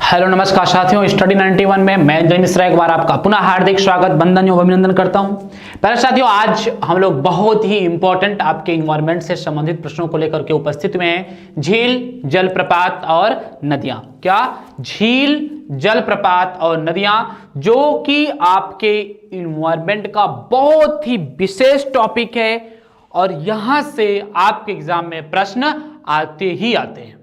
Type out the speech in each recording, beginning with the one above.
Hello नमस्कार साथियों, study 91 में मैं जय मिश्रा एक बार आपका पुनः हार्दिक स्वागत, बंधन एवं अभिनंदन करता हूं। पहले साथियों, आज हम लोग बहुत ही इंपॉर्टेंट आपके इन्वायरमेंट से संबंधित प्रश्नों को लेकर के उपस्थित हुए हैं। झील, जलप्रपात और नदियां। क्या? झील, जलप्रपात और नदियां, जो कि आपके इन्वायरमेंट का बहुत ही विशेष टॉपिक है और यहां से आपके एग्जाम में प्रश्न आते ही आते हैं।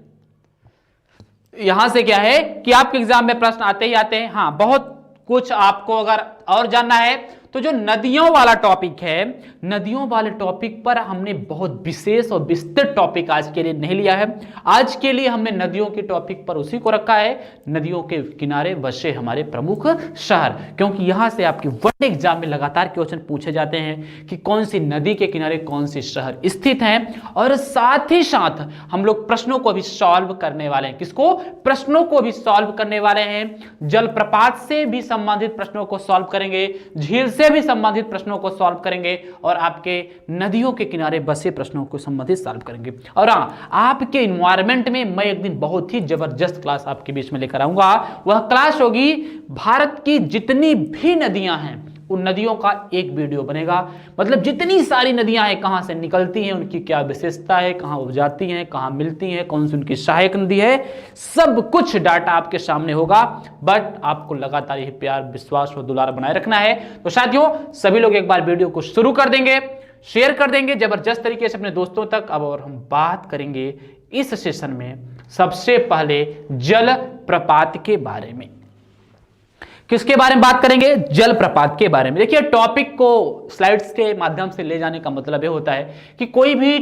यहां से क्या है कि आपके एग्जाम में प्रश्न आते ही आते हैं। हाँ, बहुत कुछ आपको अगर और जानना है तो जो नदियों वाला टॉपिक है, नदियों वाले टॉपिक पर हमने बहुत विशेष और विस्तृत टॉपिक आज के लिए नहीं लिया है। आज के लिए हमने नदियों के टॉपिक पर उसी को रखा है, नदियों के किनारे बसे हमारे प्रमुख शहर, क्योंकि यहां से आपके वन एग्जाम में लगातार क्वेश्चन पूछे जाते हैं कि कौन सी नदी के किनारे कौन से शहर स्थित हैं, और साथ ही साथ हम लोग प्रश्नों को भी सॉल्व करने वाले हैं। किसको? प्रश्नों को भी सॉल्व करने वाले हैं। जलप्रपात से भी संबंधित प्रश्नों को सॉल्व करेंगे, झील से भी संबंधित प्रश्नों को सॉल्व करेंगे और आपके नदियों के किनारे बसे प्रश्नों को संबंधित सॉल्व करेंगे। और हाँ, आपके इन्वायरमेंट में मैं एक दिन बहुत ही जबरदस्त क्लास आपके बीच में लेकर आऊंगा। वह क्लास होगी भारत की जितनी भी नदियां हैं उन नदियों का एक वीडियो बनेगा। मतलब जितनी सारी नदियां हैं, कहां से निकलती हैं, उनकी क्या विशेषता है, कहां उपजाती हैं, कहां मिलती हैं, कौन सी उनकी सहायक नदी है, सब कुछ डाटा आपके सामने होगा। बट आपको लगातार यही प्यार, विश्वास और दुलार बनाए रखना है। तो साथियों, सभी लोग एक बार वीडियो को शुरू कर देंगे, शेयर कर देंगे जबरदस्त तरीके से अपने दोस्तों तक। अब और हम बात करेंगे इस सेशन में सबसे पहले जल प्रपात के बारे में। किसके बारे में बात करेंगे? जलप्रपात के बारे में। देखिए, टॉपिक को स्लाइड्स के माध्यम से ले जाने का मतलब यह होता है कि कोई भी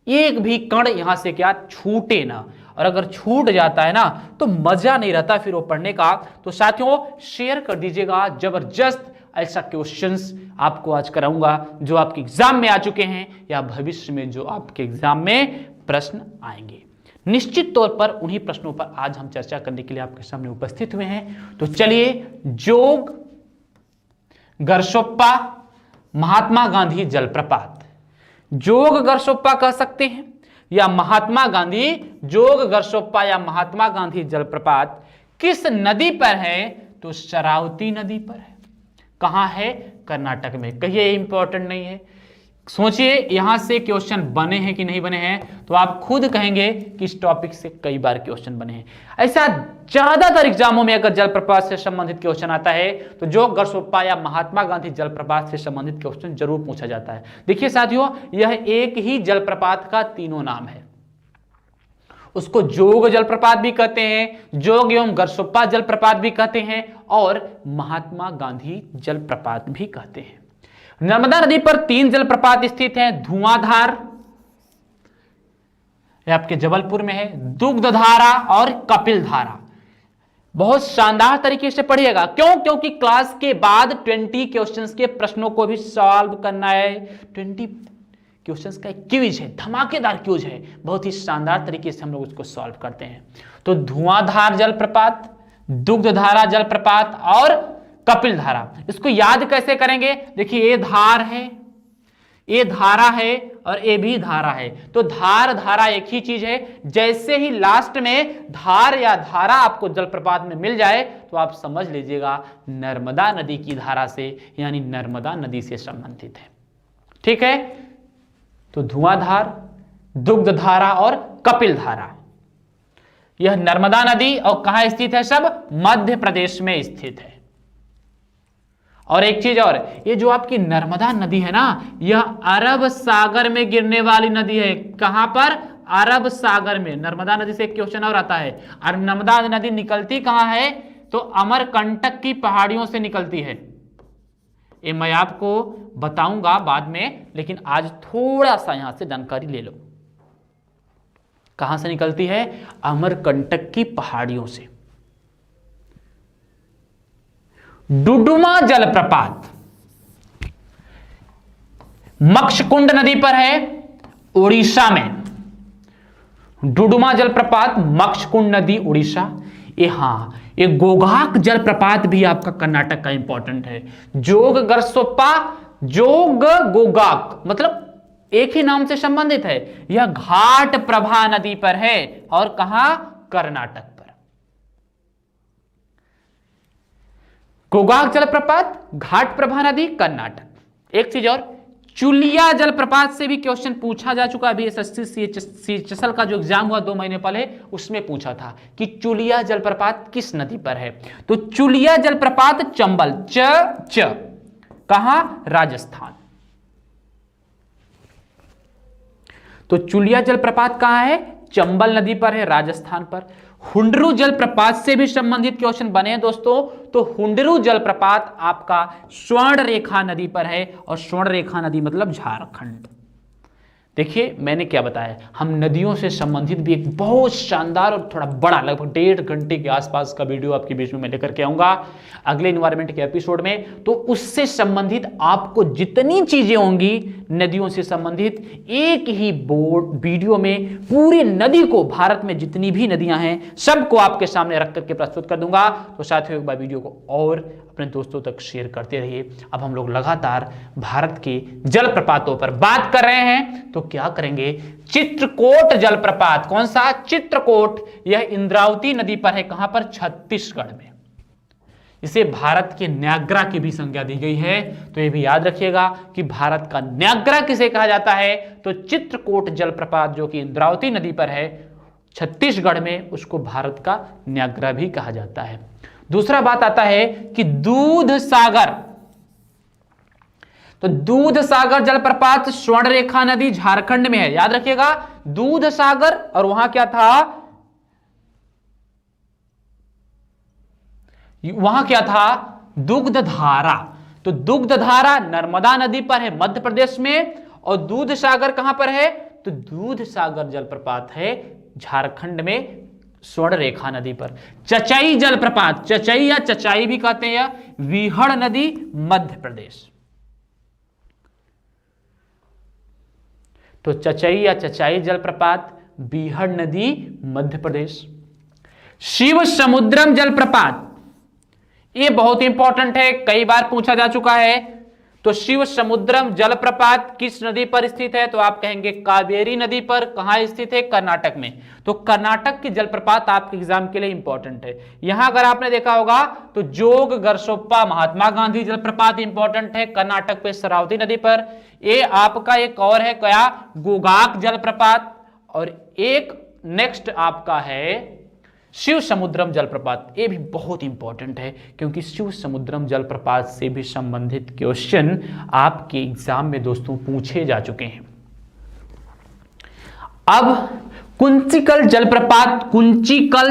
एक भी कण यहां से क्या छूटे ना, और अगर छूट जाता है ना तो मजा नहीं रहता फिर वो पढ़ने का। तो साथियों, शेयर कर दीजिएगा, जबरदस्त ऐसा क्वेश्चंस आपको आज कराऊंगा जो आपके एग्जाम में आ चुके हैं या भविष्य में जो आपके एग्जाम में प्रश्न आएंगे। निश्चित तौर पर उन्हीं प्रश्नों पर आज हम चर्चा करने के लिए आपके सामने उपस्थित हुए हैं। तो चलिए, जोग गरसोप्पा महात्मा गांधी जलप्रपात, जोग गरसोप्पा कह सकते हैं या महात्मा गांधी जोग गरसोप्पा या महात्मा गांधी जलप्रपात किस नदी पर है? तो शरावती नदी पर है। कहां है? कर्नाटक में। कहिए इंपॉर्टेंट नहीं है? सोचिए, यहां से क्वेश्चन बने हैं कि नहीं बने हैं, तो आप खुद कहेंगे कि इस टॉपिक से कई बार क्वेश्चन बने हैं। ऐसा ज्यादातर एग्जामों में अगर जलप्रपात से संबंधित क्वेश्चन आता है तो जो गरसोप्पा या महात्मा गांधी जलप्रपात से संबंधित क्वेश्चन जरूर पूछा जाता है। देखिए साथियों, यह एक ही जलप्रपात का तीनों नाम है। उसको जोग जलप्रपात भी कहते हैं, जोग एवं गरसोप्पा जलप्रपात भी कहते हैं, और महात्मा गांधी जलप्रपात भी कहते हैं। नर्मदा नदी पर 3 जलप्रपात स्थित हैं। धुआंधार, यह आपके जबलपुर में है, दुग्धधारा और कपिलधारा। बहुत शानदार तरीके से पढ़िएगा। क्यों? क्योंकि क्लास के बाद 20 क्वेश्चंस के प्रश्नों को भी सॉल्व करना है। 20 क्वेश्चंस का एक क्विज है, धमाकेदार क्विज है, बहुत ही शानदार तरीके से हम लोग उसको सॉल्व करते हैं। तो धुआंधार जलप्रपात, दुग्धधारा जलप्रपात और कपिल धारा, इसको याद कैसे करेंगे? देखिए, ये धार है, ये धारा है और ये भी धारा है। तो धार धारा एक ही चीज है। जैसे ही लास्ट में धार या धारा आपको जलप्रपात में मिल जाए तो आप समझ लीजिएगा नर्मदा नदी की धारा से, यानी नर्मदा नदी से संबंधित है। ठीक है? तो धुआंधार, दुग्धधारा और कपिल धारा, यह नर्मदा नदी और कहां स्थित है? सब मध्य प्रदेश में स्थित है। और एक चीज और, ये जो आपकी नर्मदा नदी है ना, यह अरब सागर में गिरने वाली नदी है। कहां पर? अरब सागर में। नर्मदा नदी से एक क्वेश्चन और आता है, और नर्मदा नदी निकलती कहां है? तो अमरकंटक की पहाड़ियों से निकलती है। ये मैं आपको बताऊंगा बाद में, लेकिन आज थोड़ा सा यहां से जानकारी ले लो। कहां से निकलती है? अमरकंटक की पहाड़ियों से। डुडुमा जलप्रपात मक्षकुंड नदी पर है, उड़ीसा में। डुडुमा जलप्रपात मक्षकुंड नदी, उड़ीसा। ये गोगाक जलप्रपात भी आपका कर्नाटक का इंपॉर्टेंट है। जोग गरसोप्पा, जोग गोगाक मतलब एक ही नाम से संबंधित है। यह घाट प्रभा नदी पर है और कहां? कर्नाटक पर। गोकाक जलप्रपात, घाटप्रभा नदी, कर्नाटक। एक चीज और, चुलिया जलप्रपात से भी क्वेश्चन पूछा जा चुका है। अभी एसएससी CHSL का जो एग्जाम हुआ 2 महीने पहले, उसमें पूछा था कि चुलिया जलप्रपात किस नदी पर है। तो चुलिया जलप्रपात चंबल, कहां, राजस्थान। तो चुलिया जलप्रपात कहां है, चंबल नदी पर है, राजस्थान पर। हुंडरू जलप्रपात से भी संबंधित क्वेश्चन बने हैं दोस्तों। तो हुंडरू जलप्रपात आपका स्वर्ण रेखा नदी पर है, और स्वर्ण रेखा नदी मतलब झारखंड। देखिए मैंने क्या बताया, हम नदियों से संबंधित भी एक बहुत शानदार और थोड़ा बड़ा, लगभग 1.5 घंटे के आसपास का वीडियो आपके बीच में मैं लेकर के आऊंगा अगले इन्वायरमेंट के एपिसोड में। तो उससे संबंधित आपको जितनी चीजें होंगी नदियों से संबंधित, एक ही वीडियो में पूरी नदी को, भारत में जितनी भी नदियां हैं सबको आपके सामने रख करके प्रस्तुत कर दूंगा। तो साथियों एक बार वीडियो को और अपने दोस्तों तक शेयर करते रहिए। अब हम लोग लगातार भारत के जलप्रपातों पर बात कर रहे हैं, तो क्या करेंगे, चित्रकूट जलप्रपात। कौन सा, चित्रकूट। यह इंद्रावती नदी पर है, कहां पर, छत्तीसगढ़ में। इसे भारत के न्याग्रा की भी संज्ञा दी गई है। तो यह भी याद रखिएगा कि भारत का न्याग्रा किसे कहा जाता है, तो चित्रकूट जलप्रपात जो कि इंद्रावती नदी पर है छत्तीसगढ़ में, उसको भारत का न्याग्रा भी कहा जाता है। दूसरा बात आता है कि दूध सागर। तो दूध सागर जलप्रपात स्वर्ण रेखा नदी झारखंड में है, याद रखिएगा। दूध सागर, और वहां क्या था, दुग्धधारा। तो दुग्धधारा नर्मदा नदी पर है मध्य प्रदेश में, और दूध सागर कहां पर है, तो दूध सागर जलप्रपात है झारखंड में स्वर्ण रेखा नदी पर। चचई जलप्रपात, चचई या चचाई भी कहते हैं, वीहड़ नदी मध्य प्रदेश। तो चचई या चचाई जलप्रपात, बीहड़ नदी मध्य प्रदेश। शिव समुद्रम जलप्रपात, यह बहुत इंपॉर्टेंट है, कई बार पूछा जा चुका है। तो शिव समुद्रम जलप्रपात किस नदी पर स्थित है, तो आप कहेंगे कावेरी नदी पर। कहां स्थित है, कर्नाटक में। तो कर्नाटक की जलप्रपात आपके एग्जाम के लिए इंपॉर्टेंट है। यहां अगर आपने देखा होगा तो जोग गरसोप्पा महात्मा गांधी जलप्रपात इंपॉर्टेंट है, कर्नाटक पे शरावती नदी पर। ये आपका एक और है क्या, गोकाक जलप्रपात। और एक नेक्स्ट आपका है शिव समुद्रम जलप्रपात। ये भी बहुत इंपॉर्टेंट है, क्योंकि शिव समुद्रम जलप्रपात से भी संबंधित क्वेश्चन आपके एग्जाम में दोस्तों पूछे जा चुके हैं। अब कुंचिकल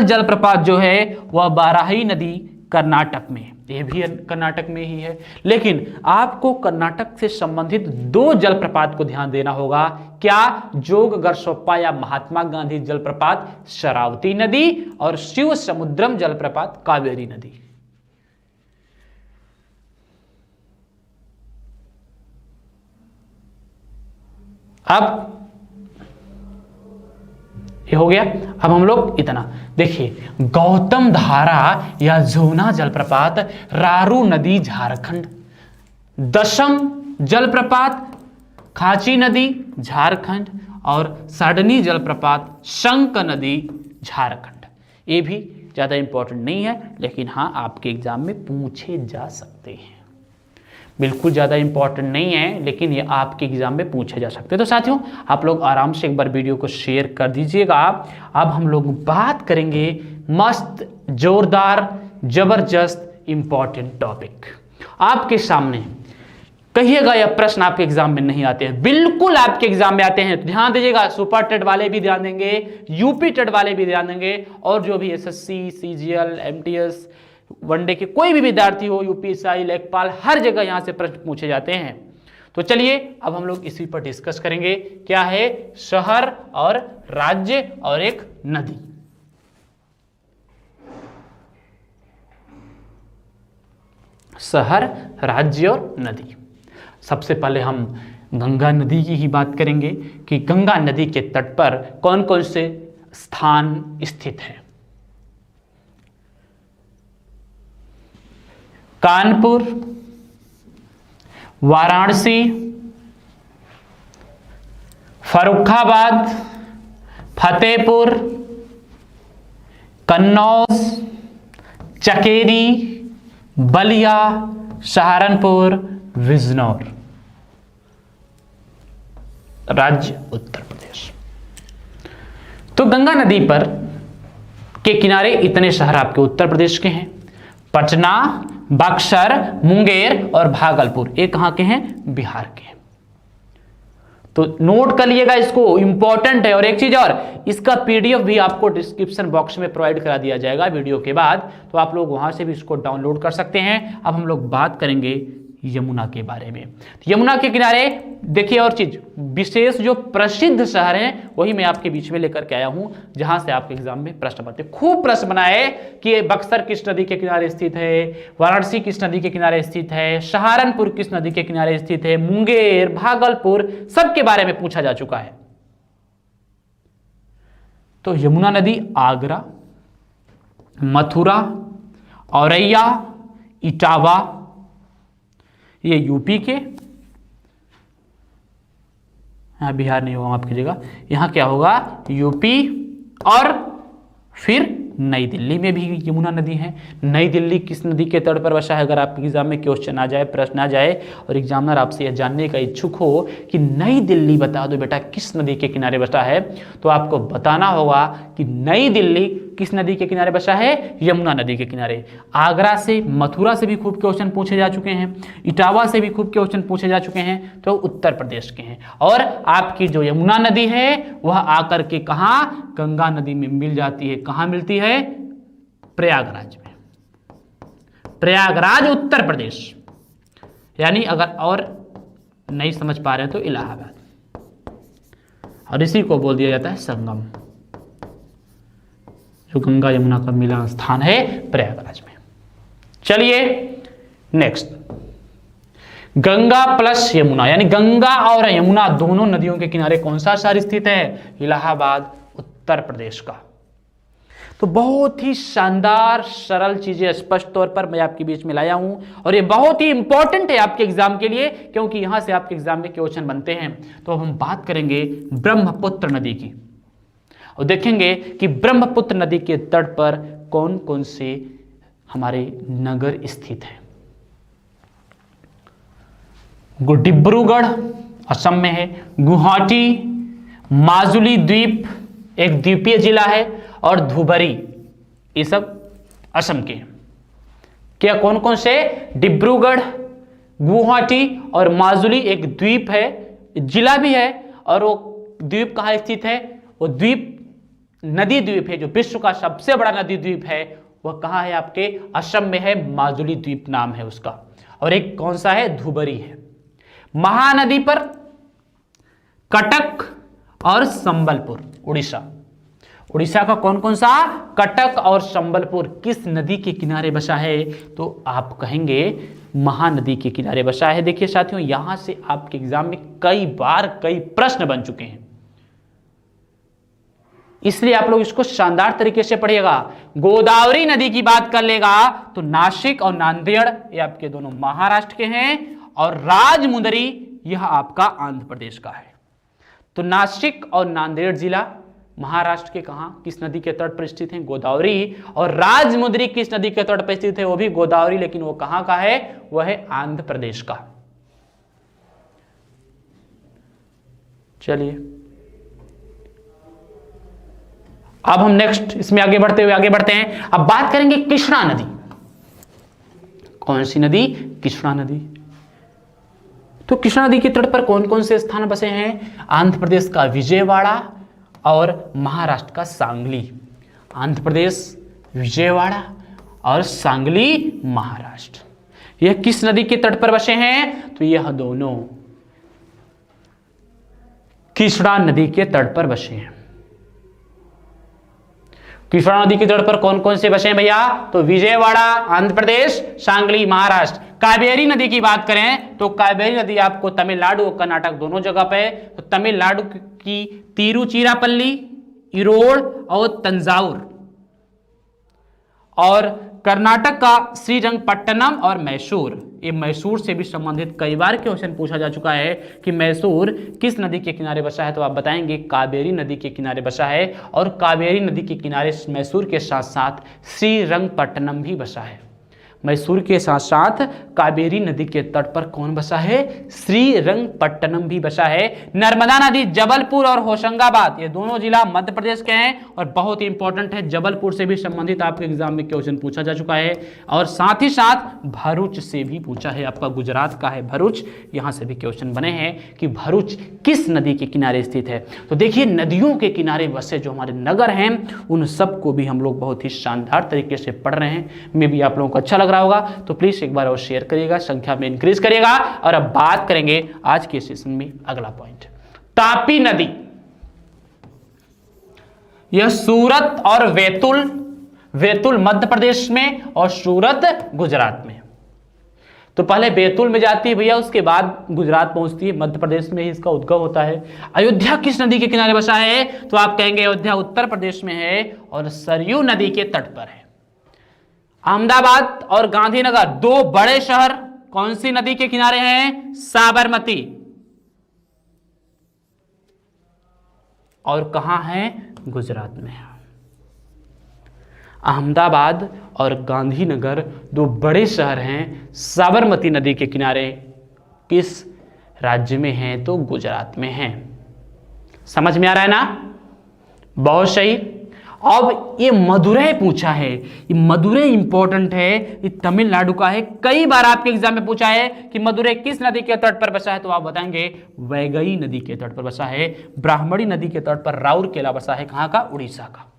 जलप्रपात जो है वह बाराही नदी कर्नाटक में, यह भी कर्नाटक में ही है। लेकिन आपको कर्नाटक से संबंधित 2 जलप्रपात को ध्यान देना होगा। क्या, जोग गरसोप्पा या महात्मा गांधी जलप्रपात शरावती नदी, और शिव समुद्रम जलप्रपात कावेरी नदी। अब ये हो गया। अब हम लोग इतना देखिए, गौतम धारा या जूना जलप्रपात रारू नदी झारखंड। दशम जलप्रपात खाची नदी झारखंड, और साडनी जलप्रपात शंक नदी झारखंड। ये भी ज्यादा इंपॉर्टेंट नहीं है, लेकिन हाँ आपके एग्जाम में पूछे जा सकते हैं। बिल्कुल ज़्यादा इंपॉर्टेंट नहीं है, लेकिन ये आपके एग्जाम में पूछे जा सकते हैं। तो साथियों आप लोग आराम से एक बार वीडियो को शेयर कर दीजिएगा। अब हम लोग बात करेंगे मस्त, जोरदार, जबरदस्त इंपॉर्टेंट टॉपिक आपके सामने। कहिएगा यह प्रश्न आपके एग्जाम में नहीं आते हैं, बिल्कुल आपके एग्जाम में आते हैं। तो ध्यान दीजिएगा, सुपर टेट वाले भी ध्यान देंगे, यूपी टेट वाले भी ध्यान देंगे, और जो भी एसएससी, सीजीएल, एमटीएस, वनडे के कोई भी विद्यार्थी हो, यूपीएसआई, लेखपाल, हर जगह यहां से प्रश्न पूछे जाते हैं। तो चलिए अब हम लोग इसी पर डिस्कस करेंगे। क्या है, शहर और राज्य और एक नदी। शहर, राज्य और नदी। सबसे पहले हम गंगा नदी की ही बात करेंगे कि गंगा नदी के तट पर कौन कौन से स्थान स्थित हैं। कानपुर, वाराणसी, फर्रुखाबाद, फतेहपुर, कन्नौज, चकेरी, बलिया, सहारनपुर, बिजनौर। राज्य उत्तर प्रदेश। तो गंगा नदी पर के किनारे इतने शहर आपके उत्तर प्रदेश के हैं, पटना, बक्सर, मुंगेर और भागलपुर। ये कहां के हैं? बिहार के हैं। तो नोट कर लिएगा, इसको इंपॉर्टेंट है। और एक चीज और, इसका पीडीएफ भी आपको डिस्क्रिप्शन बॉक्स में प्रोवाइड करा दिया जाएगा वीडियो के बाद, तो आप लोग वहां से भी इसको डाउनलोड कर सकते हैं। अब हम लोग बात करेंगे यमुना के बारे में। यमुना के किनारे देखिए, और चीज विशेष जो प्रसिद्ध शहर हैं वही मैं आपके बीच में लेकर के आया हूं, जहां से आपके एग्जाम में प्रश्न बनते। खूब प्रश्न बनाए कि बक्सर किस नदी के किनारे स्थित है, वाराणसी किस नदी के किनारे स्थित है, सहारनपुर किस नदी के किनारे स्थित है, मुंगेर, भागलपुर, सबके बारे में पूछा जा चुका है। तो यमुना नदी आगरा, मथुरा, औरैया, इटावा, ये यूपी के, यहां बिहार नहीं होगा, माफ कीजिएगा, यहां क्या होगा? यूपी, और फिर नई दिल्ली में भी यमुना नदी है। नई दिल्ली किस नदी के तट पर बसा है? अगर आपके एग्जाम में क्वेश्चन आ जाए, प्रश्न आ जाए और एग्जामिनर आपसे यह जानने का इच्छुक हो कि नई दिल्ली बता दो बेटा किस नदी के किनारे बसा है, तो आपको बताना होगा कि नई दिल्ली किस नदी के किनारे बसा है? यमुना नदी के किनारे। आगरा से, मथुरा से भी खूब क्वेश्चन पूछे जा चुके हैं, इटावा से भी खूब क्वेश्चन पूछे जा चुके हैं, तो उत्तर प्रदेश के हैं। और आपकी जो यमुना नदी है वह आकर के कहां? गंगा नदी में मिल जाती है। कहां मिलती है? प्रयागराज में। प्रयागराज उत्तर प्रदेश, यानी अगर और नहीं समझ पा रहे हैं तो इलाहाबाद, और इसी को बोल दिया जाता है संगम। जो गंगा यमुना का मिलन स्थान है प्रयागराज में। चलिए नेक्स्ट, गंगा प्लस यमुना, यानी गंगा और यमुना दोनों नदियों के किनारे कौन सा शहर स्थित है? इलाहाबाद उत्तर प्रदेश का। तो बहुत ही शानदार सरल चीजें स्पष्ट तौर पर मैं आपके बीच में लाया हूं, और ये बहुत ही इंपॉर्टेंट है आपके एग्जाम के लिए, क्योंकि यहां से आपके एग्जाम में क्वेश्चन बनते हैं। तो अब हम बात करेंगे ब्रह्मपुत्र नदी की, और देखेंगे कि ब्रह्मपुत्र नदी के तट पर कौन कौन से हमारे नगर स्थित हैं। डिब्रूगढ़ असम में है, गुवाहाटी, माजुली द्वीप एक द्वीपीय जिला है, और धुबरी, ये सब असम के। क्या कौन कौन से? डिब्रूगढ़, गुवाहाटी और माजुली एक द्वीप है, जिला भी है, और वो द्वीप कहाँ स्थित है? वो द्वीप नदी द्वीप है, जो विश्व का सबसे बड़ा नदी द्वीप है, वह कहाँ है? आपके असम में है, माजुली द्वीप नाम है उसका। और एक कौन सा है? धुबरी है। महानदी पर कटक और संबलपुर, उड़ीसा। उड़ीसा का कौन कौन सा? कटक और संबलपुर किस नदी के किनारे बसा है? तो आप कहेंगे महानदी के किनारे बसा है। देखिए साथियों, यहां से आपके एग्जाम में कई बार कई प्रश्न बन चुके हैं, इसलिए आप लोग इसको शानदार तरीके से पढ़िएगा। गोदावरी नदी की बात कर लेगा तो नासिक और नांदेड़ ये आपके दोनों महाराष्ट्र के हैं, और राजमुंदरी यह आपका आंध्र प्रदेश का है। तो नासिक और नांदेड़ जिला महाराष्ट्र के कहां, किस नदी के तट पर स्थित है? गोदावरी। और राजमुंदरी किस नदी के तट पर स्थित है? वो भी गोदावरी, लेकिन वो कहां का है? वह है आंध्र प्रदेश का। चलिए अब हम नेक्स्ट इसमें आगे बढ़ते हैं। अब बात करेंगे कृष्णा नदी। कौन सी नदी? कृष्णा नदी। तो कृष्णा नदी के तट पर कौन कौन से स्थान बसे हैं? आंध्र प्रदेश का विजयवाड़ा और महाराष्ट्र का सांगली। आंध्र प्रदेश, विजयवाड़ा और सांगली महाराष्ट्र। यह किस नदी के तट पर बसे हैं? तो यह दोनों कृष्णा नदी के तट पर बसे हैं। कृष्णा नदी के तट पर कौन कौन से बसे हैं भैया? तो विजयवाड़ा आंध्र प्रदेश, सांगली महाराष्ट्र। कावेरी नदी की बात करें तो कावेरी नदी आपको तमिलनाडु और कर्नाटक दोनों जगह पे है। तो तमिलनाडु की तिरुचिरापल्ली, इरोड और तंजावुर, और कर्नाटक का श्रीरंगपट्टनम और मैसूर। ये मैसूर से भी संबंधित कई बार क्वेश्चन पूछा जा चुका है कि मैसूर किस नदी के किनारे बसा है, तो आप बताएंगे कावेरी नदी के किनारे बसा है। और कावेरी नदी के किनारे मैसूर के साथ साथ श्रीरंगपट्टनम भी बसा है। मैसूर के साथ साथ कावेरी नदी के तट पर कौन बसा है? श्रीरंगपट्टनम भी बसा है। नर्मदा नदी जबलपुर और होशंगाबाद ये दोनों जिला मध्य प्रदेश के हैं और बहुत ही इंपॉर्टेंट है। जबलपुर से भी संबंधित आपके एग्जाम में क्वेश्चन पूछा जा चुका है और साथ ही साथ भरूच से भी पूछा है। आपका गुजरात का है भरूच, यहां से भी क्वेश्चन बने हैं कि भरूच किस नदी के किनारे स्थित है। तो देखिए नदियों के किनारे बसे जो हमारे नगर हैं उन सबको भी हम लोग बहुत ही शानदार तरीके से पढ़ रहे हैं। मे भी आप लोगों को अच्छा लग रहा होगा तो प्लीज एक बार और शेयर करिएगा, संख्या में इंक्रीज करिएगा। और अब बात करेंगे आज के सेशन में अगला पॉइंट, तापी नदी। यह सूरत और वेतुल मध्य प्रदेश में और सूरत गुजरात में। तो पहले बैतूल में जाती है भैया, उसके बाद गुजरात पहुंचती है, मध्य प्रदेश में ही इसका उद्गम होता है। अयोध्या किस नदी के किनारे बसा है? तो आप कहेंगे अयोध्या उत्तर प्रदेश में है और सरयू नदी के तट पर है। अहमदाबाद और गांधीनगर दो बड़े शहर कौन सी नदी के किनारे हैं? साबरमती। और कहां है? गुजरात में। अहमदाबाद और गांधीनगर दो बड़े शहर हैं, साबरमती नदी के किनारे किस राज्य में हैं? तो गुजरात में हैं। समझ में आ रहा है ना? बहुत सही। अब ये मदुरै पूछा है, ये मदुरै इंपॉर्टेंट है, ये तमिलनाडु का है। कई बार आपके एग्जाम में पूछा है कि मदुरै किस नदी के तट पर बसा है, तो आप बताएंगे वैगई नदी के तट पर बसा है। ब्राह्मणी नदी के तट पर राउरकेला बसा है, कहां का? उड़ीसा का।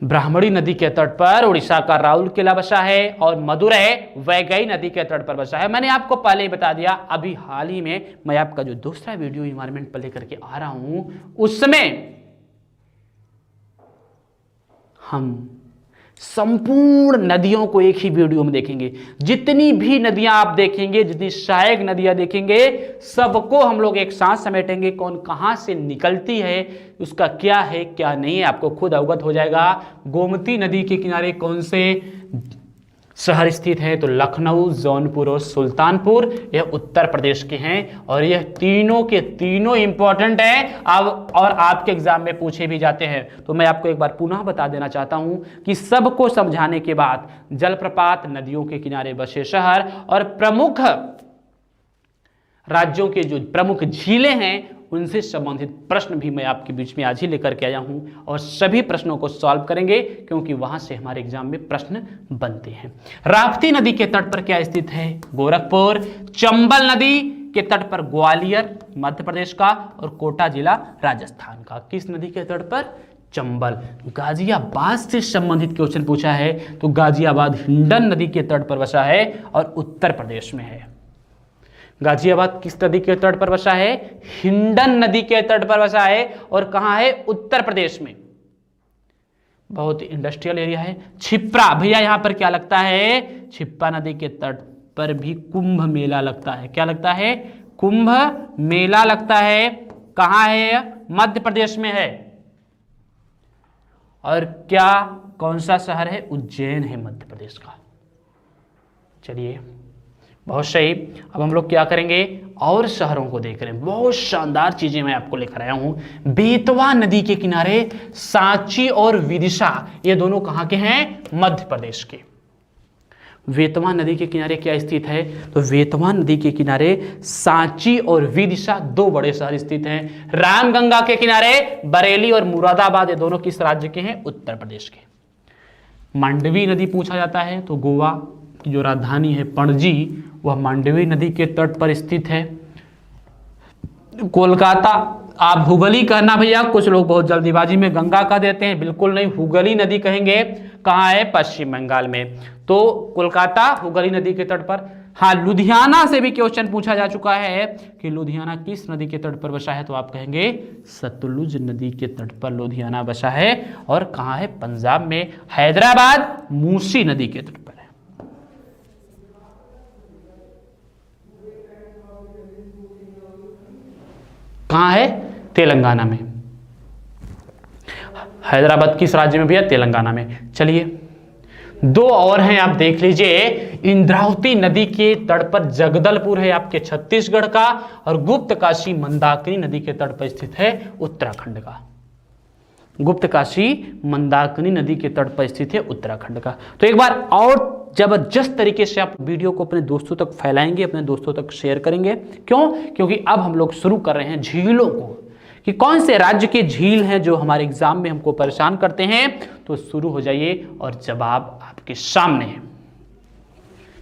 ब्राह्मणी नदी के तट पर उड़ीसा का राउरकेला बसा है और मदुरै वैगई नदी के तट पर बसा है। मैंने आपको पहले ही बता दिया, अभी हाल ही में मैं आपका जो दूसरा वीडियो इन्वायरमेंट पर लेकर के आ रहा हूं उसमें हम संपूर्ण नदियों को एक ही वीडियो में देखेंगे। जितनी भी नदियां आप देखेंगे, जितनी सहायक नदियां देखेंगे, सबको हम लोग एक साथ समेटेंगे। कौन कहां से निकलती है, उसका क्या है क्या नहीं है, आपको खुद अवगत हो जाएगा। गोमती नदी के किनारे कौन से शहर स्थित है? तो लखनऊ, जौनपुर और सुल्तानपुर, यह उत्तर प्रदेश के हैं और यह तीनों के तीनों इंपॉर्टेंट हैं अब और आपके एग्जाम में पूछे भी जाते हैं। तो मैं आपको एक बार पुनः बता देना चाहता हूं कि सबको समझाने के बाद जलप्रपात, नदियों के किनारे बसे शहर और प्रमुख राज्यों के जो प्रमुख झीलें हैं उनसे संबंधित प्रश्न भी मैं आपके बीच में आज ही लेकर के आया हूं और सभी प्रश्नों को सॉल्व करेंगे क्योंकि वहां से हमारे एग्जाम में प्रश्न बनते हैं। राप्ती नदी के तट पर क्या स्थित है? गोरखपुर। चंबल नदी के तट पर ग्वालियर मध्य प्रदेश का और कोटा जिला राजस्थान का। किस नदी के तट पर? चंबल। गाजियाबाद से संबंधित क्वेश्चन पूछा है तो गाजियाबाद हिंडन नदी के तट पर बसा है और उत्तर प्रदेश में है। गाजियाबाद किस नदी के तट पर बसा है? हिंडन नदी के तट पर बसा है और कहां है? उत्तर प्रदेश में। बहुत इंडस्ट्रियल एरिया है। छिप्रा, भैया यहां पर क्या लगता है? छिप्रा नदी के तट पर भी कुंभ मेला लगता है। क्या लगता है? कुंभ मेला लगता है। कहां है? मध्य प्रदेश में है। और क्या कौन सा शहर है? उज्जैन है मध्य प्रदेश का। चलिए बहुत सही। अब हम लोग क्या करेंगे? और शहरों को देख रहे हैं। बहुत शानदार चीजें मैं आपको लेकर आया हूं। बेतवा नदी के किनारे सांची और विदिशा, ये दोनों कहां के हैं? मध्य प्रदेश के। बेतवा नदी के किनारे क्या स्थित है? तो बेतवा नदी के किनारे सांची और विदिशा दो बड़े शहर स्थित हैं। रामगंगा के किनारे बरेली और मुरादाबाद, ये दोनों किस राज्य के हैं? उत्तर प्रदेश के। मांडवी नदी पूछा जाता है तो गोवा की जो राजधानी है पणजी, वह मांडवी नदी के तट पर स्थित है। कोलकाता, आप हुगली कहना भैया, कुछ लोग बहुत जल्दीबाजी में गंगा कह देते हैं, बिल्कुल नहीं, हुगली नदी कहेंगे। कहाँ है? पश्चिम बंगाल में। तो कोलकाता हुगली नदी के तट पर। हाँ, लुधियाना से भी क्वेश्चन पूछा जा चुका है कि लुधियाना किस नदी के तट पर बसा है, तो आप कहेंगे सतलुज नदी के तट पर लुधियाना बसा है। और कहाँ है? पंजाब में। हैदराबाद मूसी नदी के तट पर है। कहां है? तेलंगाना में। हैदराबाद किस राज्य में भैया? तेलंगाना में। चलिए दो और हैं, आप देख लीजिए। इंद्रावती नदी के तट पर जगदलपुर है आपके छत्तीसगढ़ का और गुप्तकाशी मंदाकिनी नदी के तट पर स्थित है उत्तराखंड का। गुप्तकाशी मंदाकिनी नदी के तट पर स्थित है उत्तराखंड का। तो एक बार और जबरदस्त तरीके से आप वीडियो को अपने दोस्तों तक फैलाएंगे, अपने दोस्तों तक शेयर करेंगे। क्यों? क्योंकि अब हम लोग शुरू कर रहे हैं झीलों को, कि कौन से राज्य के झील हैं जो हमारे एग्जाम में हमको परेशान करते हैं। तो शुरू हो जाइए और जवाब आपके सामने है।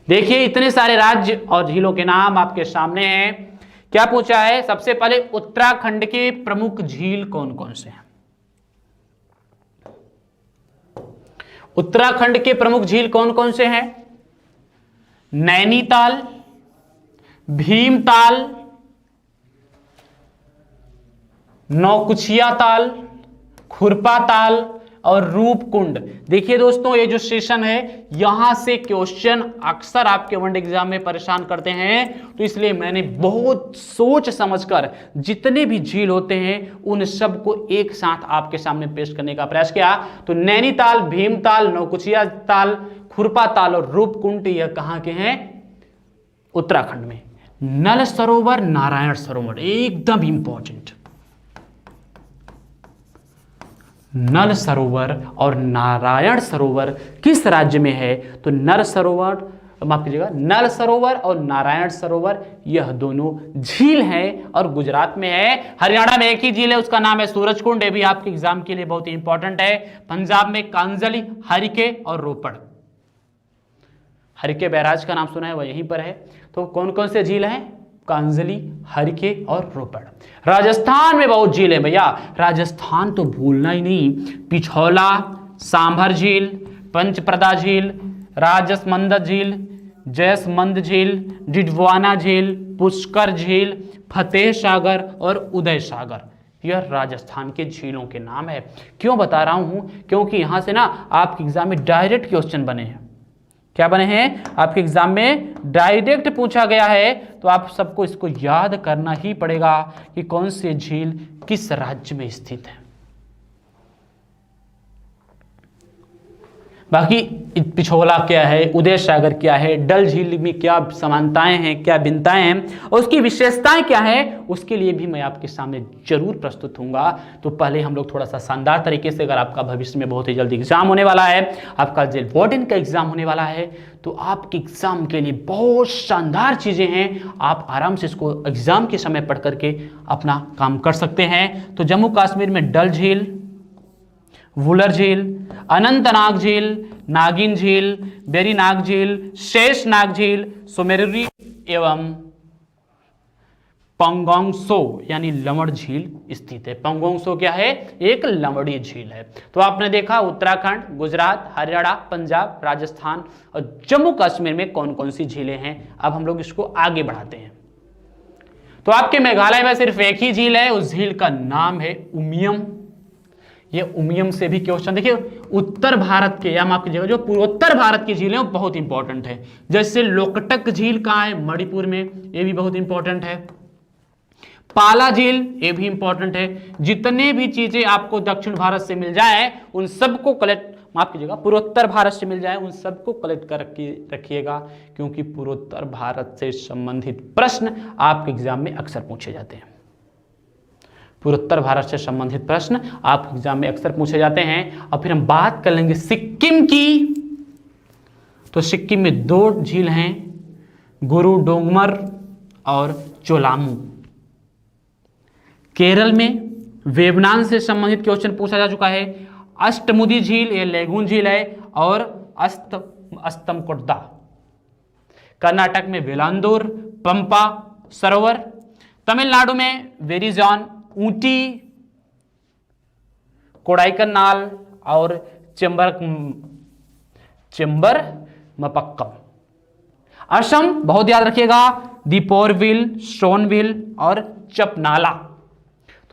देखिए इतने सारे राज्य और झीलों के नाम आपके सामने हैं। क्या पूछा है? सबसे पहले उत्तराखंड के प्रमुख झील कौन कौन से हैं? उत्तराखंड के प्रमुख झील कौन कौन से हैं? नैनीताल, भीमताल, नौकुचिया ताल, खुरपा ताल और रूपकुंड। देखिए दोस्तों, ये जो सेशन है यहां से क्वेश्चन अक्सर आपके वन एग्जाम में परेशान करते हैं, तो इसलिए मैंने बहुत सोच समझकर जितने भी झील होते हैं उन सब को एक साथ आपके सामने पेश करने का प्रयास किया। तो नैनीताल, भीमताल, नौकुचिया ताल, खुरपा ताल और रूपकुंड यह कहां के हैं? उत्तराखंड में। नल सरोवर, नारायण सरोवर एकदम इंपॉर्टेंट। नल सरोवर और नारायण सरोवर किस राज्य में है? तो नल सरोवर, माफ कीजिएगा, नल सरोवर और नारायण सरोवर यह दोनों झील हैं और गुजरात में है। हरियाणा में एक ही झील है, उसका नाम है सूरजकुंड, ये भी आपके एग्जाम के लिए बहुत ही इंपॉर्टेंट है। पंजाब में कांजली, हरिके और रोपड़। हरिके बैराज का नाम सुना है, वह यहीं पर है। तो कौन कौन से झील हैं? कांजली, हरिके और रोपड़। राजस्थान में बहुत झील है भैया, राजस्थान तो भूलना ही नहीं। पिछौला, सांभर झील, पंचप्रदा झील, राजसमंद झील, जयसमंद झील, डिडवाना झील, पुष्कर झील, फतेह सागर और उदय सागर। यह राजस्थान के झीलों के नाम है। क्यों बता रहा हूं? क्योंकि यहां से ना आपके एग्जाम में डायरेक्ट क्वेश्चन बने हैं। क्या बने हैं? आपके एग्जाम में डायरेक्ट पूछा गया है, तो आप सबको इसको याद करना ही पड़ेगा कि कौन से झील किस राज्य में स्थित है। बाकी पिछोला क्या है, उदय सागर क्या है, डल झील में क्या समानताएं हैं, क्या भिन्नताएं हैं और उसकी विशेषताएं क्या है, उसके लिए भी मैं आपके सामने जरूर प्रस्तुत होऊंगा। तो पहले हम लोग थोड़ा सा शानदार तरीके से, अगर आपका भविष्य में बहुत ही जल्दी एग्जाम होने वाला है, आपका जेल वार्डन का एग्जाम होने वाला है, तो आपके एग्जाम के लिए बहुत शानदार चीजें हैं। आप आराम से इसको एग्जाम के समय पढ़ करके अपना काम कर सकते हैं। तो जम्मू कश्मीर में डल झील, वुलर झील, अनंतनाग झील, नागिन झील, बेरीनाग झील, शेषनाग झील, सोमेरी एवं पंगोंगसो यानी लवण झील स्थित है। पंगोंगसो क्या है? एक लवणी झील है। तो आपने देखा उत्तराखंड, गुजरात, हरियाणा, पंजाब, राजस्थान और जम्मू कश्मीर में कौन कौन सी झीलें हैं। अब हम लोग इसको आगे बढ़ाते हैं। तो आपके मेघालय में सिर्फ एक ही झील है, उस झील का नाम है उमियम। ये उमियम से भी क्वेश्चन, देखिए उत्तर भारत के या माफ कीजिएगा जो पूर्वोत्तर भारत की झीलें वो बहुत इंपॉर्टेंट है। जैसे लोकटक झील कहाँ है? मणिपुर में, ये भी बहुत इंपॉर्टेंट है। पाला झील, ये भी इंपॉर्टेंट है। जितने भी चीजें आपको दक्षिण भारत से मिल जाए उन सबको कलेक्ट, माफ कीजिएगा पूर्वोत्तर भारत से मिल जाए उन सबको कलेक्ट कर रखिएगा, क्योंकि पूर्वोत्तर भारत से संबंधित प्रश्न आपके एग्जाम में अक्सर पूछे जाते हैं। पूर्वोत्तर भारत से संबंधित प्रश्न आप एग्जाम में अक्सर पूछे जाते हैं। और फिर हम बात कर लेंगे सिक्किम की। तो सिक्किम में दो झील हैं, गुरु डोंगमर और चोलामू। केरल में वेवनान से संबंधित क्वेश्चन पूछा जा चुका है। अष्टमुदी झील, ये लेगून झील है, और अस्तमकोट्टा। कर्नाटक में वेलांदूर, पंपा सरोवर। तमिलनाडु में वेरिजान, ऊटी, कोडाईकनाल और चेंबर मपक्कम। असम बहुत याद रखिएगा, दीपोरविल, सोनविल और चपनाला।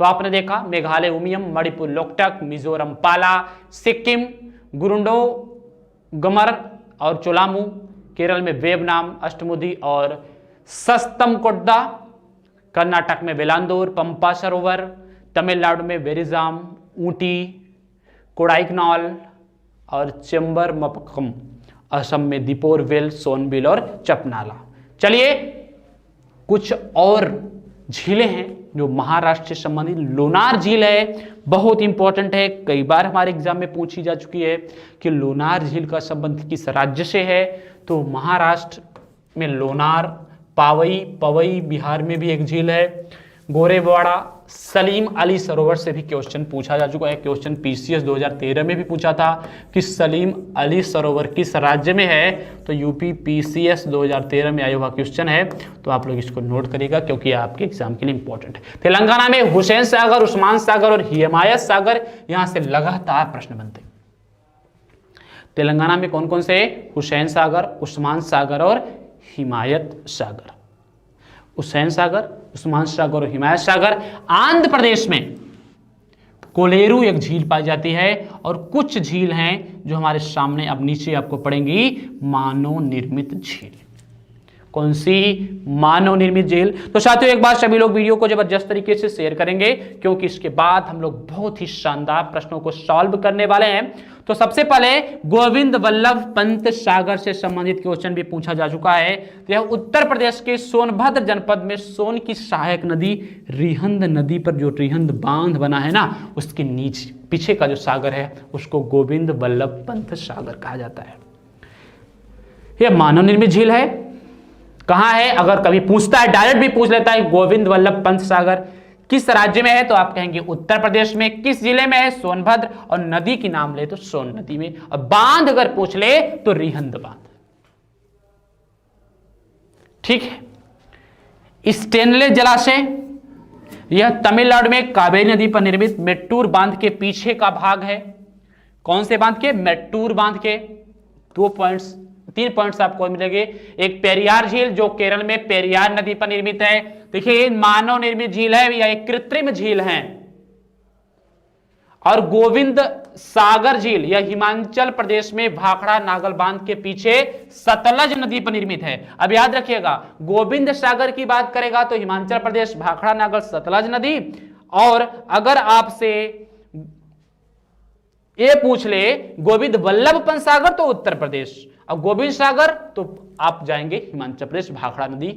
तो आपने देखा मेघालय उमियम, मणिपुर लोकटक, मिजोरम पाला, सिक्किम गुरुंडो गमर और चोलामू, केरल में वेबनाम, अष्टमुदी और सस्तमकोट्टा, कर्नाटक में वेलांदूर, पंपा सरोवर, तमिलनाडु में वेरिजाम, ऊटी, कोडाईकनाल और चेंबर मपक्कम, असम में दीपोरविल, सोनबिल और चपनाला। चलिए कुछ और झीलें हैं जो महाराष्ट्र से संबंधित लोनार झील है, बहुत इंपॉर्टेंट है, कई बार हमारे एग्जाम में पूछी जा चुकी है कि लोनार झील का संबंध किस राज्य से है। तो महाराष्ट्र में लोनार, पवई बिहार में भी एक झील है, गोरेवाड़ा, सलीम अली सरोवर से भी क्वेश्चन पूछा जा चुका है। क्वेश्चन पीसीएस 2013 में भी पूछा था कि सलीम अली सरोवर किस राज्य में है, तो यूपी पीसीएस 2013 में आया हुआ क्वेश्चन है, तो आप लोग इसको नोट करिएगा क्योंकि आपके एग्जाम के लिए इंपॉर्टेंट है। तेलंगाना में हुसैन सागर, उस्मान सागर और हिमायत सागर, यहां से लगातार प्रश्न बनते हैं। तेलंगाना में कौन कौन से? हुसैन सागर, उस्मान सागर और हिमायत सागर। हुसैन सागर, उस्मान सागर और हिमायत सागर। आंध्र प्रदेश में कोलेरू एक झील पाई जाती है, और कुछ झील हैं जो हमारे सामने अब नीचे आपको पड़ेंगी, मानव निर्मित झील। कौन सी? मानव निर्मित झील। तो साथियों एक बार सभी लोग वीडियो को जबरदस्त तरीके से शेयर करेंगे, क्योंकि इसके बाद हम लोग बहुत ही शानदार प्रश्नों को सॉल्व करने वाले हैं। तो सबसे पहले गोविंद वल्लभ पंत सागर से संबंधित क्वेश्चन भी पूछा जा चुका है। तो यह उत्तर प्रदेश के सोनभद्र जनपद में सोन की सहायक नदी रिहंद नदी पर जो रिहंद बांध बना है ना, उसके नीचे पीछे का जो सागर है उसको गोविंद वल्लभ पंत सागर कहा जाता है। यह मानव निर्मित झील है। कहां है? अगर कभी पूछता है, डायरेक्ट भी पूछ लेता है, गोविंद वल्लभ पंत सागर किस राज्य में है, तो आप कहेंगे उत्तर प्रदेश में। किस जिले में है? सोनभद्र। और नदी की नाम ले तो सोन नदी में। और बांध अगर पूछ ले तो रिहंद बांध। ठीक है। स्टेनले जलाशय, यह तमिलनाडु में कावेरी नदी पर निर्मित मेट्टूर बांध के पीछे का भाग है। कौन से बांध के? मेट्टूर बांध के। 3 पॉइंट्स आपको मिलेंगे। एक पेरियार झील जो केरल में पेरियार नदी पर निर्मित है। देखिए मानव निर्मित झील है या एक कृत्रिम झील है। और गोविंद सागर झील यह हिमाचल प्रदेश में भाखड़ा नागल बांध के पीछे सतलज नदी पर निर्मित है। अब याद रखिएगा, गोविंद सागर की बात करेगा तो हिमाचल प्रदेश, भाखड़ा नागल सतलज नदी। और अगर आपसे ये पूछ ले गोविंद वल्लभ पंत सागर तो उत्तर प्रदेश, अब गोविंद सागर तो आप जाएंगे हिमाचल प्रदेश, भाखड़ा नदी,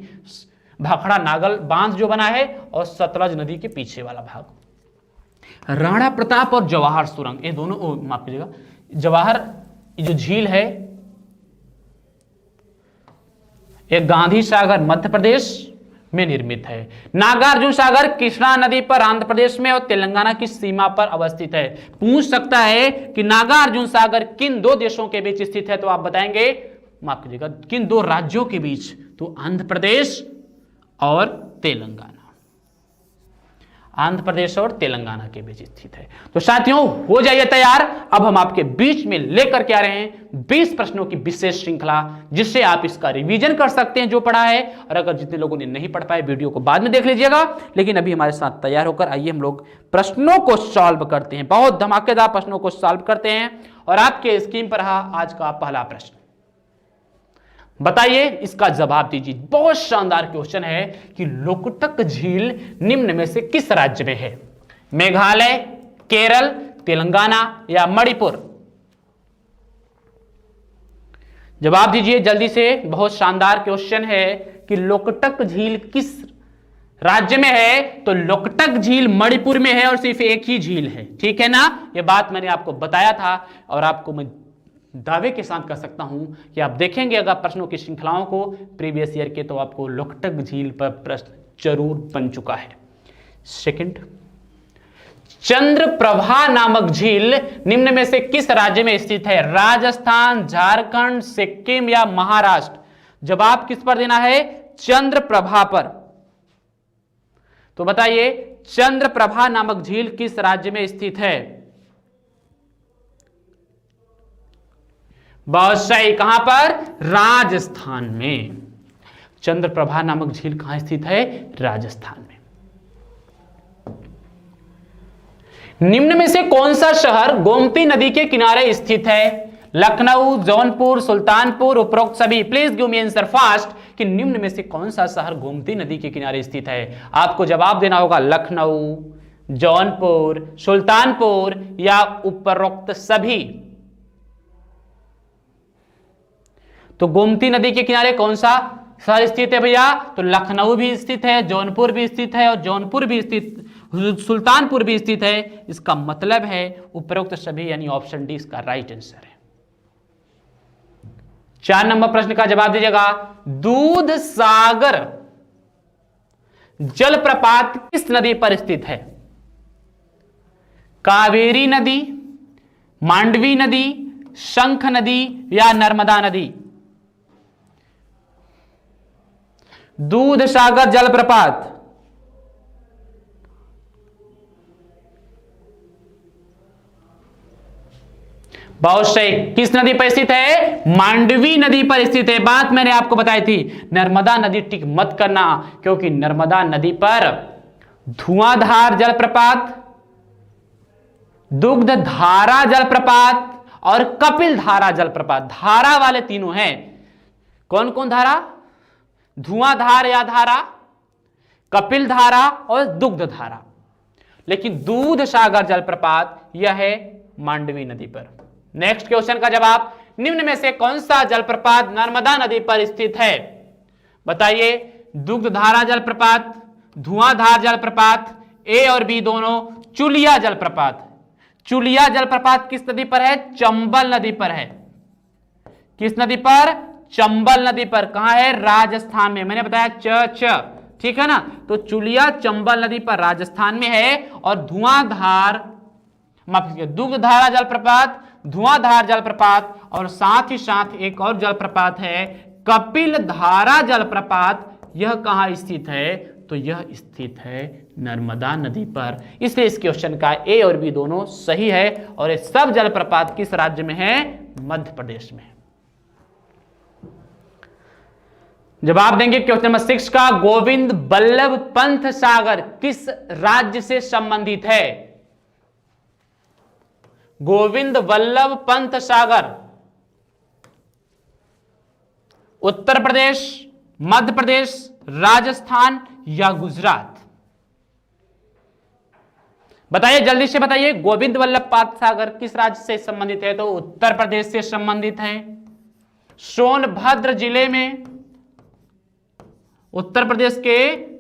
भाखड़ा नागल बांध जो बना है और सतलज नदी के पीछे वाला भाग। राणा प्रताप और जवाहर सुरंग, ये दोनों, माफ कीजिएगा, जवाहर जो झील है एक गांधी सागर मध्य प्रदेश में निर्मित है। नागार्जुन सागर कृष्णा नदी पर आंध्र प्रदेश में और तेलंगाना की सीमा पर अवस्थित है। पूछ सकता है कि नागार्जुन सागर किन 2 देशों के बीच स्थित है, तो आप बताएंगे, माफ कीजिएगा, किन 2 राज्यों के बीच, तो आंध्र प्रदेश और तेलंगाना। आंध्र प्रदेश और तेलंगाना के बीच स्थित है। तो साथियों हो जाइए तैयार। अब हम आपके बीच में लेकर के आ रहे हैं 20 प्रश्नों की विशेष श्रृंखला, जिससे आप इसका रिवीजन कर सकते हैं जो पढ़ा है। और अगर जितने लोगों ने नहीं पढ़ पाए वीडियो को बाद में देख लीजिएगा, लेकिन अभी हमारे साथ तैयार होकर आइए हम लोग प्रश्नों को सॉल्व करते हैं। बहुत धमाकेदार प्रश्नों को सॉल्व करते हैं। और आपके स्क्रीन पर रहा आज का पहला प्रश्न, बताइए, इसका जवाब दीजिए। बहुत शानदार क्वेश्चन है कि लोकटक झील निम्न में से किस राज्य में है? मेघालय, केरल, तेलंगाना या मणिपुर? जवाब दीजिए जल्दी से। बहुत शानदार क्वेश्चन है कि लोकटक झील किस राज्य में है, तो लोकटक झील मणिपुर में है और सिर्फ एक ही झील है। ठीक है ना, यह बात मैंने आपको बताया था और आपको मैं दावे के साथ कह सकता हूं कि आप देखेंगे अगर प्रश्नों की श्रृंखलाओं को प्रीवियस ईयर के, तो आपको लोकटक झील पर प्रश्न जरूर बन चुका है। सेकंड, चंद्रप्रभा नामक झील निम्न में से किस राज्य में स्थित है? राजस्थान, झारखंड, सिक्किम या महाराष्ट्र? जवाब किस पर देना है? चंद्रप्रभा पर। तो बताइए चंद्रप्रभा नामक झील किस राज्य में स्थित है? बहुत सही। कहां पर? राजस्थान में। चंद्रप्रभा नामक झील कहां स्थित है? राजस्थान में। निम्न में से कौन सा शहर गोमती नदी के किनारे स्थित है? लखनऊ, जौनपुर, सुल्तानपुर, उपरोक्त सभी? Please give me answer fast कि निम्न में से कौन सा शहर गोमती नदी के किनारे स्थित है? आपको जवाब देना होगा लखनऊ, जौनपुर, सुल्तानपुर या उपरोक्त सभी। तो गोमती नदी के किनारे कौन सा शहर स्थित है भैया? तो लखनऊ भी स्थित है, जौनपुर भी स्थित है और जौनपुर भी स्थित, सुल्तानपुर भी स्थित है। इसका मतलब है उपरोक्त सभी यानी ऑप्शन डी इसका राइट आंसर है। 4 नंबर प्रश्न का जवाब दीजिएगा। दूध सागर जलप्रपात किस नदी पर स्थित है? कावेरी नदी, मांडवी नदी, शंख नदी या नर्मदा नदी? दूध सागर जलप्रपात बहुत सही। किस नदी पर स्थित है? मांडवी नदी पर स्थित है। बात मैंने आपको बताई थी, नर्मदा नदी टिक मत करना, क्योंकि नर्मदा नदी पर धुआंधार जलप्रपात, दुग्ध धारा जलप्रपात और कपिल धारा जलप्रपात, धारा वाले तीनों हैं। कौन कौन धारा? धुआंधार या धारा, कपिल धारा और दुग्ध धारा। लेकिन दूध सागर जलप्रपात यह है मांडवी नदी पर। नेक्स्ट क्वेश्चन का जवाब, निम्न में से कौन सा जलप्रपात नर्मदा नदी पर स्थित है? बताइए। दुग्ध धारा जलप्रपात, धुआंधार जलप्रपात, ए और बी दोनों, चुलिया जलप्रपात। चुलिया जलप्रपात किस नदी पर है? चंबल नदी पर है। किस नदी पर? चंबल नदी पर। कहां है? राजस्थान में। मैंने बताया ठीक है ना। तो चुलिया चंबल नदी पर राजस्थान में है। और धुआंधार, माफ कीजिए, दुग्ध धारा जलप्रपात, धुआंधार जलप्रपात और साथ ही साथ एक और जलप्रपात है कपिल धारा जलप्रपात। यह कहां स्थित है? तो यह स्थित है नर्मदा नदी पर। इसलिए इस क्वेश्चन का ए और बी दोनों सही है। और ये सब जलप्रपात किस राज्य में है? मध्य प्रदेश में। जवाब देंगे क्वेश्चन नंबर 6 का। गोविंद बल्लभ पंत सागर किस राज्य से संबंधित है? गोविंद वल्लभ पंत सागर उत्तर प्रदेश, मध्य प्रदेश, राजस्थान या गुजरात? बताइए, जल्दी से बताइए। गोविंद वल्लभ पंत सागर किस राज्य से संबंधित है? तो उत्तर प्रदेश से संबंधित है। सोनभद्र जिले में, उत्तर प्रदेश के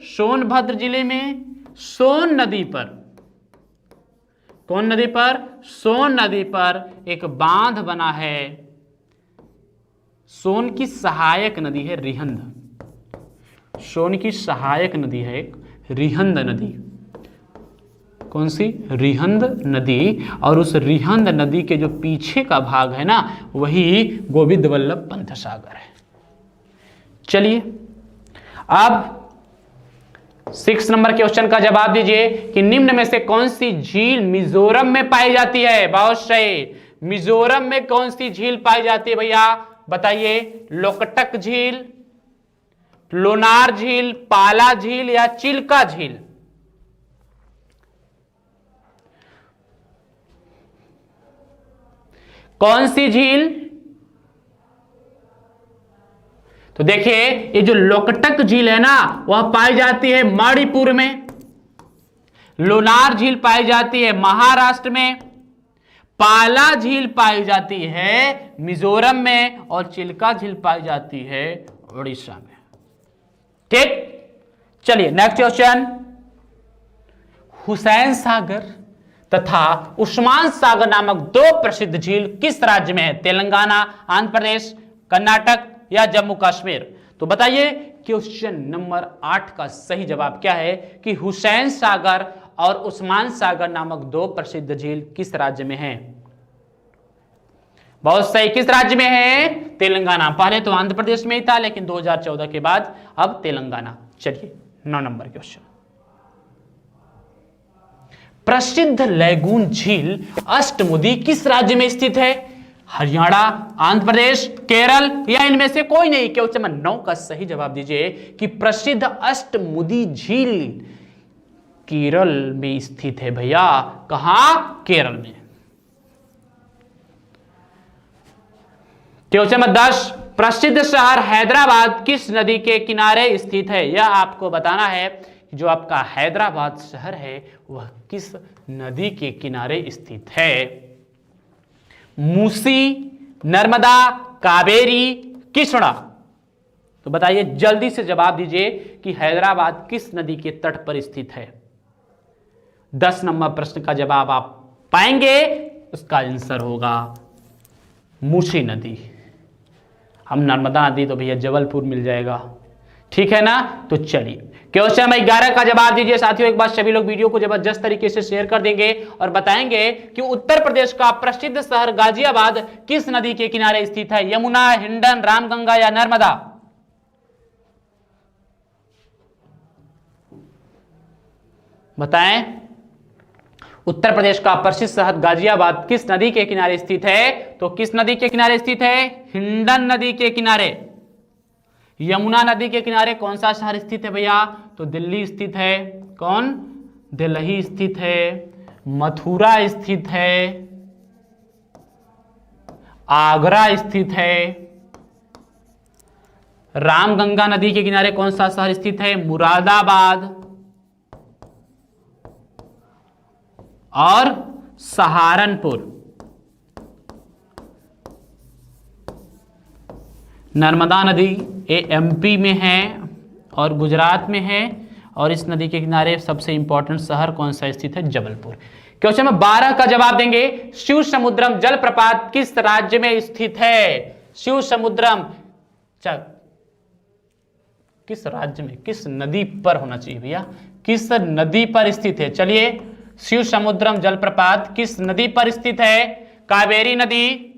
सोनभद्र जिले में सोन नदी पर, कौन नदी पर? सोन नदी पर एक बांध बना है। सोन की सहायक नदी है रिहंद। सोन की सहायक नदी है एक रिहंद नदी। कौन सी? रिहंद नदी। और उस रिहंद नदी के जो पीछे का भाग है ना, वही गोविंद वल्लभ पंत सागर है। चलिए अब 6 नंबर क्वेश्चन का जवाब दीजिए कि निम्न में से कौन सी झील मिजोरम में पाई जाती है? बहुत सही। मिजोरम में कौन सी झील पाई जाती है भैया? बताइए। लोकटक झील, लोनार झील, पाला झील या चिल्का झील? कौन सी झील? तो देखिए, ये जो लोकटक झील है ना, वह पाई जाती है मणिपुर में। लोनार झील पाई जाती है महाराष्ट्र में। पाला झील पाई जाती है मिजोरम में। और चिल्का झील पाई जाती है उड़ीसा में। ठीक, चलिए नेक्स्ट क्वेश्चन। हुसैन सागर तथा उस्मान सागर नामक 2 प्रसिद्ध झील किस राज्य में है? तेलंगाना, आंध्र प्रदेश, कर्नाटक या जम्मू कश्मीर? तो बताइए क्वेश्चन नंबर 8 का सही जवाब क्या है कि हुसैन सागर और उस्मान सागर नामक 2 प्रसिद्ध झील किस राज्य में हैं? बहुत सही। किस राज्य में है? तेलंगाना। पहले तो आंध्र प्रदेश में ही था, लेकिन 2014 के बाद अब तेलंगाना। चलिए 9 नंबर क्वेश्चन। प्रसिद्ध लैगून झील अष्टमुदी किस राज्य में स्थित है? हरियाणा, आंध्र प्रदेश, केरल या इनमें से कोई नहीं? क्वेश्चन नंबर 9 का सही जवाब दीजिए कि प्रसिद्ध अष्टमुदी झील केरल में स्थित है भैया। कहां? केरल में। क्वेश्चन नंबर 10, प्रसिद्ध शहर हैदराबाद किस नदी के किनारे स्थित है? यह आपको बताना है कि जो आपका हैदराबाद शहर है वह किस नदी के किनारे स्थित है। मूसी, नर्मदा, कावेरी, कृष्णा? तो बताइए, जल्दी से जवाब दीजिए कि हैदराबाद किस नदी के तट पर स्थित है। 10 नंबर प्रश्न का जवाब आप पाएंगे, उसका आंसर होगा मूसी नदी। हम नर्मदा नदी तो भैया जबलपुर मिल जाएगा, ठीक है ना। तो चलिए क्वेश्चन नंबर 11 का जवाब दीजिए साथियों। एक बार सभी लोग वीडियो को जबरदस्त तरीके से शेयर कर देंगे और बताएंगे कि उत्तर प्रदेश का प्रसिद्ध शहर गाजियाबाद किस नदी के किनारे स्थित है। यमुना, हिंडन, रामगंगा या नर्मदा। बताएं, उत्तर प्रदेश का प्रसिद्ध शहर गाजियाबाद किस नदी के किनारे स्थित है। तो किस नदी के किनारे स्थित है? हिंडन नदी के किनारे। यमुना नदी के किनारे कौन सा शहर स्थित है भैया? तो दिल्ली स्थित है। कौन? दिल्ली स्थित है। मथुरा स्थित है। आगरा स्थित है। रामगंगा नदी के किनारे कौन सा शहर स्थित है? मुरादाबाद और सहारनपुर। नर्मदा नदी ये एमपी में है और गुजरात में है, और इस नदी के किनारे सबसे इंपॉर्टेंट शहर कौन सा स्थित है? जबलपुर। क्वेश्चन नंबर 12 का जवाब देंगे। शिव समुद्रम जलप्रपात किस राज्य में स्थित है? शिव समुद्रम किस राज्य में, किस नदी पर होना चाहिए भैया? किस नदी पर स्थित है? चलिए, शिव समुद्रम जलप्रपात किस नदी पर स्थित है? कावेरी नदी,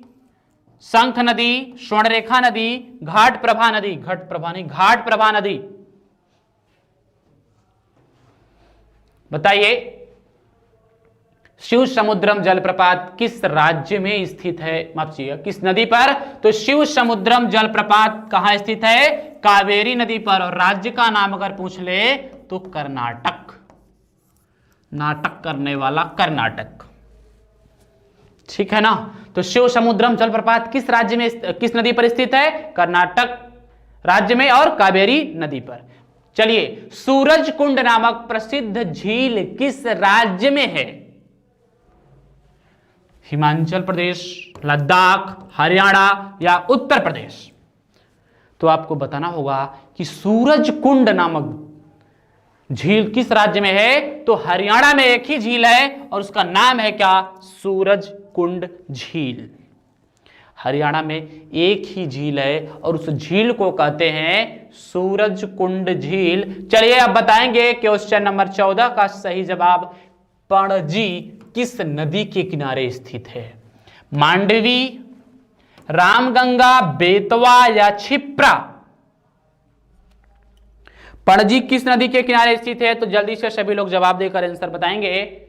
शंख नदी, स्वर्णरेखा नदी, घाट प्रभा नदी। घाट प्रभा नहीं, घाट प्रभा नदी। बताइए, शिव समुद्रम जलप्रपात किस राज्य में स्थित है? माफ कीजिएगा, किस नदी पर? तो शिव समुद्रम जलप्रपात कहां स्थित है? कावेरी नदी पर। और राज्य का नाम अगर पूछ ले तो कर्नाटक। नाटक करने वाला कर्नाटक, ठीक है ना। तो शिव समुद्रम जलप्रपात किस राज्य में, किस नदी पर स्थित है? कर्नाटक राज्य में और कावेरी नदी पर। चलिए, सूरज कुंड नामक प्रसिद्ध झील किस राज्य में है? हिमाचल प्रदेश, लद्दाख, हरियाणा या उत्तर प्रदेश। तो आपको बताना होगा कि सूरज कुंड नामक झील किस राज्य में है। तो हरियाणा में एक ही झील है और उसका नाम है क्या? सूरज कुंड झील। हरियाणा में एक ही झील है और उस झील को कहते हैं सूरज कुंड झील। चलिए अब बताएंगे क्वेश्चन नंबर 14 का सही जवाब। पणजी किस नदी के किनारे स्थित है? मांडवी, रामगंगा, बेतवा या क्षिप्रा। पणजी किस नदी के किनारे स्थित है? तो जल्दी से सभी लोग जवाब देकर आंसर बताएंगे।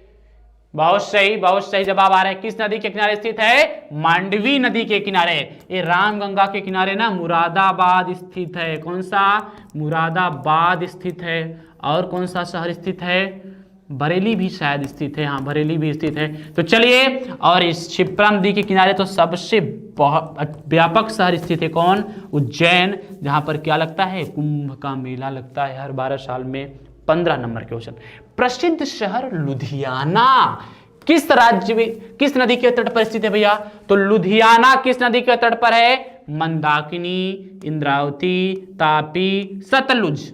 बहुत सही जवाब आ रहा है। किस नदी के किनारे स्थित है? मांडवी नदी के किनारे। ये रामगंगा के किनारे ना मुरादाबाद स्थित है। कौन सा? मुरादाबाद स्थित है। और कौन सा शहर स्थित है? बरेली भी शायद स्थित है। हाँ, बरेली भी स्थित है। तो चलिए, और इस क्षिप्रा नदी के किनारे तो सबसे व्यापक शहर स्थित है। कौन? उज्जैन, जहां पर क्या लगता है? कुंभ का मेला लगता है हर 12 साल में। 15 नंबर क्वेश्चन। प्रसिद्ध शहर लुधियाना किस राज्य में, किस नदी के तट पर स्थित है भैया? तो लुधियाना किस नदी के तट पर है? मंदाकिनी, इंद्रावती, तापी, सतलुज।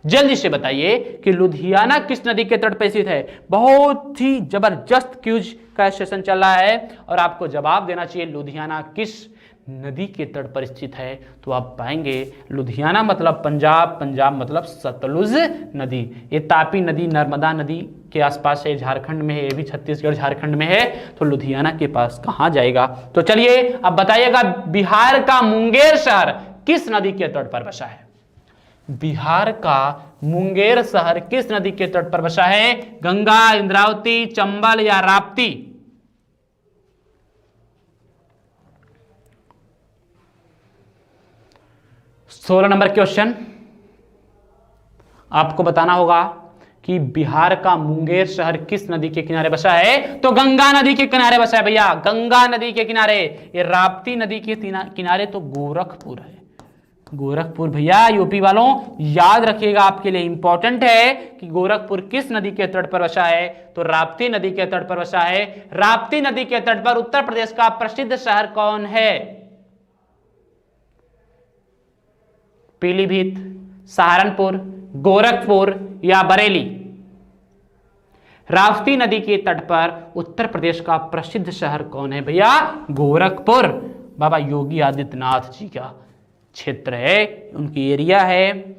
जल्दी से बताइए कि लुधियाना किस नदी के तट पर स्थित है। बहुत ही जबरदस्त क्यूज का सेशन चल रहा है और आपको जवाब देना चाहिए लुधियाना किस नदी के तट पर स्थित है। तो आप पाएंगे लुधियाना मतलब पंजाब, पंजाब मतलब सतलुज नदी। ये तापी नदी नर्मदा नदी के आसपास है, झारखंड में है। ये भी छत्तीसगढ़ झारखंड में है। तो लुधियाना के पास कहां जाएगा? तो चलिए अब बताइएगा, बिहार का मुंगेर शहर किस नदी के तट पर बसा है? बिहार का मुंगेर शहर किस नदी के तट पर बसा है? गंगा, इंद्रावती, चंबल या राप्ती। 16 number question. आपको बताना होगा कि बिहार का मुंगेर शहर किस नदी के किनारे बसा है? तो गंगा नदी के किनारे बसा है भैया, गंगा नदी के किनारे। ये राप्ती नदी के किनारे तो गोरखपुर है। गोरखपुर भैया यूपी वालों याद रखिएगा, आपके लिए इंपॉर्टेंट है कि गोरखपुर किस नदी के तट पर बसा है? तो राप्ती नदी के तट पर बसा है। राप्ती नदी के तट पर उत्तर प्रदेश का प्रसिद्ध शहर कौन है? पीलीभीत, सहारनपुर, गोरखपुर या बरेली? राप्ती नदी के तट पर उत्तर प्रदेश का प्रसिद्ध शहर कौन है भैया? गोरखपुर। बाबा योगी आदित्यनाथ जी का क्षेत्र है, उनकी एरिया है।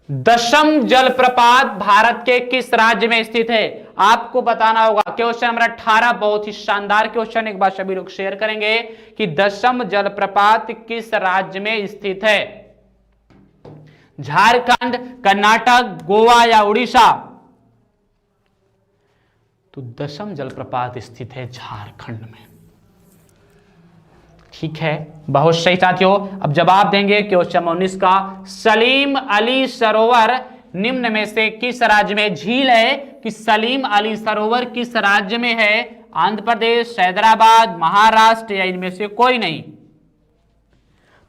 दशम जलप्रपात भारत के किस राज्य में स्थित है? आपको बताना होगा। क्वेश्चन नंबर 18 बहुत ही शानदार क्वेश्चन, एक बार सभी लोग शेयर करेंगे कि दशम जलप्रपात किस राज्य में स्थित है? झारखंड, कर्नाटक, गोवा या उड़ीसा? तो दशम जलप्रपात स्थित है झारखंड में। ठीक है, बहुत सही साथियों। अब जवाब देंगे क्वेश्चन 19 का। सलीम अली सरोवर निम्न में से किस राज्य में झील है? कि सलीम अली सरोवर किस राज्य में है? आंध्र प्रदेश, हैदराबाद, महाराष्ट्र या इनमें से कोई नहीं?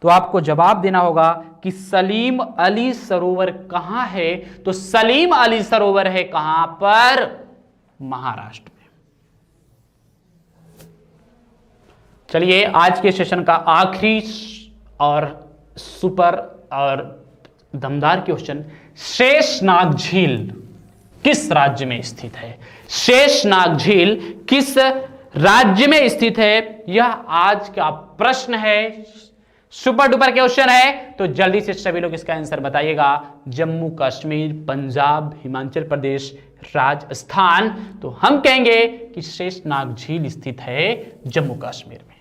तो आपको जवाब देना होगा कि सलीम अली सरोवर कहां है? तो सलीम अली सरोवर है कहां पर? महाराष्ट्र में। चलिए आज के सेशन का आखिरी और सुपर और दमदार क्वेश्चन, शेषनाग झील किस राज्य में स्थित है? शेषनाग झील किस राज्य में स्थित है? यह आज का प्रश्न है, सुपर डुपर क्वेश्चन है। तो जल्दी से सभी लोग इसका आंसर बताइएगा। जम्मू कश्मीर, पंजाब, हिमाचल प्रदेश, राजस्थान? तो हम कहेंगे कि शेषनाग झील स्थित है जम्मू कश्मीर में।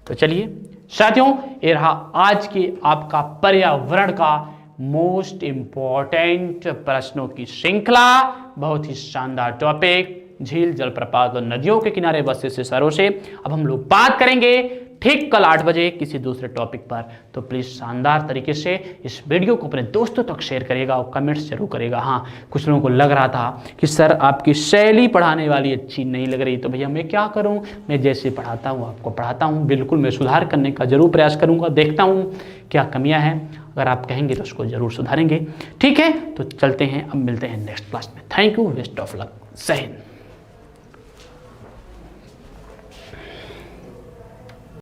तो चलिए साथियों, ये रहा आज के आपका पर्यावरण का मोस्ट इंपॉर्टेंट प्रश्नों की श्रृंखला। बहुत ही शानदार टॉपिक, झील, जलप्रपात और नदियों के किनारे बसे से शहरों से। अब हम लोग बात करेंगे ठीक कल 8 बजे किसी दूसरे टॉपिक पर। तो प्लीज शानदार तरीके से इस वीडियो को अपने दोस्तों तक शेयर करिएगा और कमेंट्स जरूर करिएगा। हाँ, कुछ लोगों को लग रहा था कि सर आपकी शैली पढ़ाने वाली अच्छी नहीं लग रही, तो भैया मैं क्या करूं, मैं जैसे पढ़ाता हूं आपको पढ़ाता हूं। बिल्कुल मैं सुधार करने का जरूर प्रयास करूंगा, देखता हूं क्या कमियां हैं। अगर आप कहेंगे तो उसको जरूर सुधारेंगे। ठीक है, तो चलते हैं, अब मिलते हैं नेक्स्ट क्लास में। Thank you, best of luck, जय हिंद।